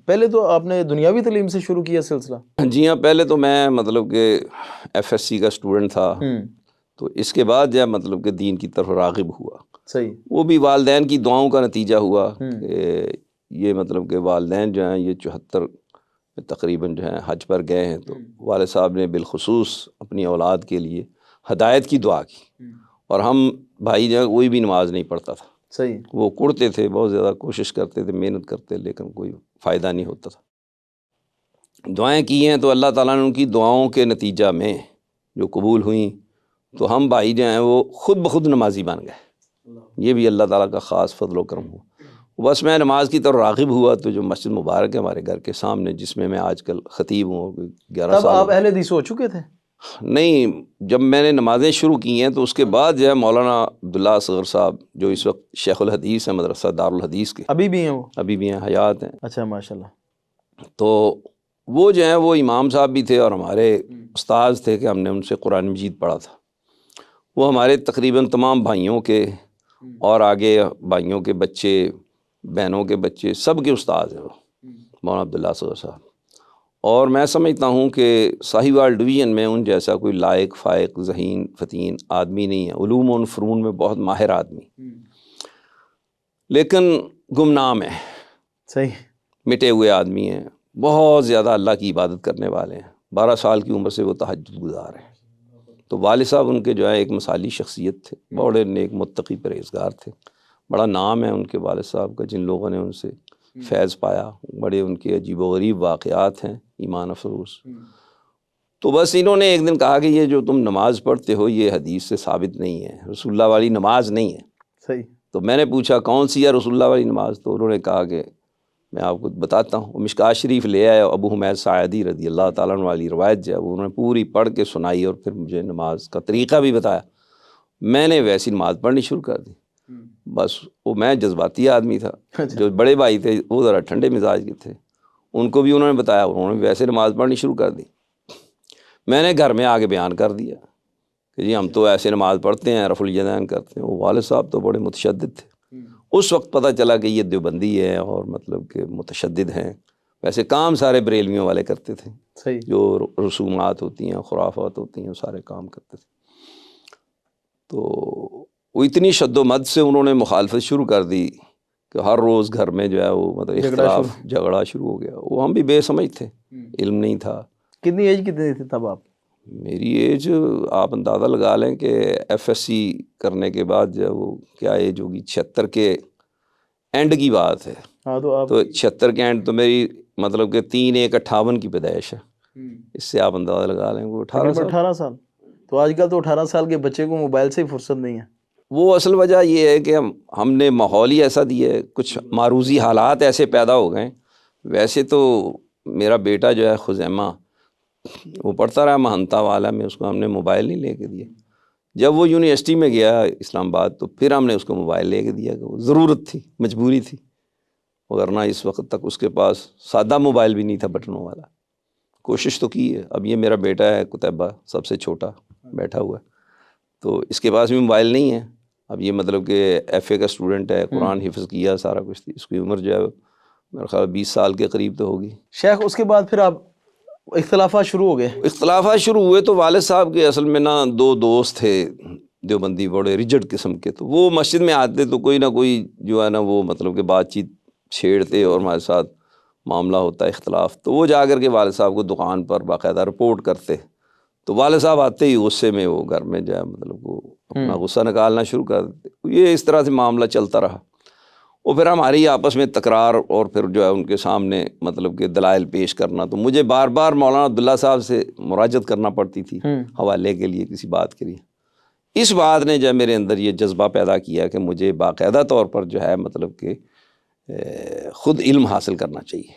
پہلے تو آپ نے دنیاوی تعلیم سے شروع کیا سلسلہ؟ جی ہاں، پہلے تو میں مطلب کہ ایف ایس سی کا اسٹوڈنٹ تھا، تو اس کے بعد جو مطلب کہ دین کی طرف راغب ہوا۔ صحیح۔ وہ بھی والدین کی دعاؤں کا نتیجہ ہوا کہ یہ مطلب کہ والدین جو ہیں یہ 74 تقریباً جو ہیں حج پر گئے ہیں، تو والد صاحب نے بالخصوص اپنی اولاد کے لیے ہدایت کی دعا کی، اور ہم بھائی جو ہیں کوئی بھی نماز نہیں پڑھتا تھا۔ صحیح۔ وہ کڑتے تھے، بہت زیادہ کوشش کرتے تھے، محنت کرتے، لیکن کوئی فائدہ نہیں ہوتا تھا۔ دعائیں کی ہیں تو اللہ تعالیٰ نے ان کی دعاؤں کے نتیجہ میں جو قبول ہوئیں، تو ہم بھائی جو ہیں وہ خود بخود نمازی بن گئے۔ یہ بھی اللہ تعالیٰ کا خاص فضل و کرم ہوا۔ بس میں نماز کی طرف راغب ہوا تو جو مسجد مبارک ہے ہمارے گھر کے سامنے، جس میں آج کل خطیب ہوں، 11 تب سال۔ آپ اہل حدیث ہو چکے تھے؟ نہیں، جب میں نے نمازیں شروع کی ہیں تو اس کے بعد جو ہے مولانا عبداللہ اصغر صاحب جو اس وقت شیخ الحدیث ہیں مدرسہ دارالحدیث کے، ابھی بھی ہیں وہ؟ ابھی بھی ہیں، حیات ہیں۔ اچھا، ماشاءاللہ۔ تو وہ جو ہیں وہ امام صاحب بھی تھے اور ہمارے استاذ تھے کہ ہم نے ان سے قرآن مجید پڑھا تھا۔ وہ ہمارے تقریباً تمام بھائیوں کے اور آگے بھائیوں کے بچے، بہنوں کے بچے، سب کے استاذ ہیں وہ مولانا عبداللہ اصغر صاحب۔ اور میں سمجھتا ہوں کہ ساہیوال ڈویژن میں ان جیسا کوئی لائق، فائق، ذہین، فتین آدمی نہیں ہے، علوم و فنون میں بہت ماہر آدمی، لیکن گمنام ہے۔ صحیح۔ مٹے ہوئے آدمی ہیں، بہت زیادہ اللہ کی عبادت کرنے والے ہیں، 12 سال کی عمر سے وہ تہجد گزار ہیں۔ تو والد صاحب ان کے جو ہے ایک مثالی شخصیت تھے، بڑے نیک متقی پرہیزگار تھے، بڑا نام ہے ان کے والد صاحب کا، جن لوگوں نے ان سے فیض پایا، بڑے ان کے عجیب و غریب واقعات ہیں ایمان افروز۔ تو بس انہوں نے ایک دن کہا کہ یہ جو تم نماز پڑھتے ہو یہ حدیث سے ثابت نہیں ہے، رسول اللہ والی نماز نہیں ہے۔ صحیح۔ تو میں نے پوچھا کون سی ہے رسول اللہ والی نماز؟ تو انہوں نے کہا کہ میں آپ کو بتاتا ہوں۔ وہ مشکوٰۃ شریف لے آئے، ابو حمید ساعدی رضی اللہ تعالیٰ عنہ والی روایت جو ہے وہ انہوں نے پوری پڑھ کے سنائی، اور پھر مجھے نماز کا طریقہ بھی بتایا۔ میں نے ویسی نماز پڑھنی شروع کر دی۔ بس وہ میں جذباتی آدمی تھا، جو بڑے بھائی تھے وہ ذرا ٹھنڈے مزاج کے تھے، ان کو بھی انہوں نے بتایا، انہوں نے ویسے نماز پڑھنی شروع کر دی۔ میں نے گھر میں آگے بیان کر دیا کہ جی ہم تو ایسے نماز پڑھتے ہیں، رفع الیدین کرتے ہیں۔ وہ والد صاحب تو بڑے متشدد تھے۔ اس وقت پتہ چلا کہ یہ دیوبندی ہے اور مطلب کہ متشدد ہیں۔ ویسے کام سارے بریلویوں والے کرتے تھے، صحیح، جو رسومات ہوتی ہیں، خرافات ہوتی ہیں، سارے کام کرتے تھے۔ تو وہ اتنی شد و مد سے انہوں نے مخالفت شروع کر دی کہ ہر روز گھر میں جو ہے وہ مطلب اختلاف، جھگڑا شروع ہو گیا۔ وہ ہم بھی بے سمجھ تھے، علم نہیں تھا۔ کتنی ایج کتنی تھی تب آپ؟ میری ایج آپ اندازہ لگا لیں کہ ایف ایس سی کرنے کے بعد جو ہے وہ کیا ایج ہوگی، 76 کے اینڈ کی بات ہے۔ ہاں، تو 76 کے اینڈ تو میری مطلب کہ 3/1/58 کی پیدائش ہے۔ اس سے آپ اندازہ لگا لیں وہ 18 سال۔ تو آج کل تو 18 سال کے بچے کو موبائل سے ہی فرصت نہیں ہے۔ وہ اصل وجہ یہ ہے کہ ہم نے ماحول ہی ایسا دیا ہے، کچھ معروضی حالات ایسے پیدا ہو گئے۔ ویسے تو میرا بیٹا جو ہے خزیمہ، وہ پڑھتا رہا مہنتا والا میں، اس کو ہم نے موبائل نہیں لے کے دیا۔ جب وہ یونیورسٹی میں گیا اسلام آباد تو پھر ہم نے اس کو موبائل لے کے دیا، کہ وہ ضرورت تھی، مجبوری تھی، ورنہ اس وقت تک اس کے پاس سادہ موبائل بھی نہیں تھا بٹنوں والا۔ کوشش تو کی ہے۔ اب یہ میرا بیٹا ہے قطبہ، سب سے چھوٹا بیٹھا ہوا ہے، تو اس کے پاس بھی موبائل نہیں ہے۔ اب یہ مطلب کہ ایف اے کا اسٹوڈنٹ ہے، قرآن حفظ کیا، سارا کچھ تھی، اس کی عمر جو ہے میرا خیال 20 سال کے قریب تو ہوگی۔ شیخ اس کے بعد پھر آپ اختلافات شروع ہو گئے؟ اختلافات شروع ہوئے تو والد صاحب کے اصل میں نا 2 دوست تھے دیوبندی، بڑے ریجڈ قسم کے، تو وہ مسجد میں آتے تو کوئی نہ کوئی جو ہے نا وہ مطلب کہ بات چیت چھیڑتے اور ہمارے ساتھ معاملہ ہوتا ہے اختلاف۔ تو وہ جا کر کے والد صاحب کو دکان پر باقاعدہ رپورٹ کرتے، تو والد صاحب آتے ہی غصے میں وہ گھر میں جو ہے مطلب وہ اپنا غصہ نکالنا شروع کر دیتے۔ یہ اس طرح سے معاملہ چلتا رہا۔ اور پھر ہماری آپس میں تکرار، اور پھر جو ہے ان کے سامنے مطلب کہ دلائل پیش کرنا، تو مجھے بار بار مولانا عبداللہ صاحب سے مراجعت کرنا پڑتی تھی حوالے کے لیے، کسی بات کے لیے۔ اس بات نے جو ہے میرے اندر یہ جذبہ پیدا کیا کہ مجھے باقاعدہ طور پر جو ہے مطلب کہ خود علم حاصل کرنا چاہیے۔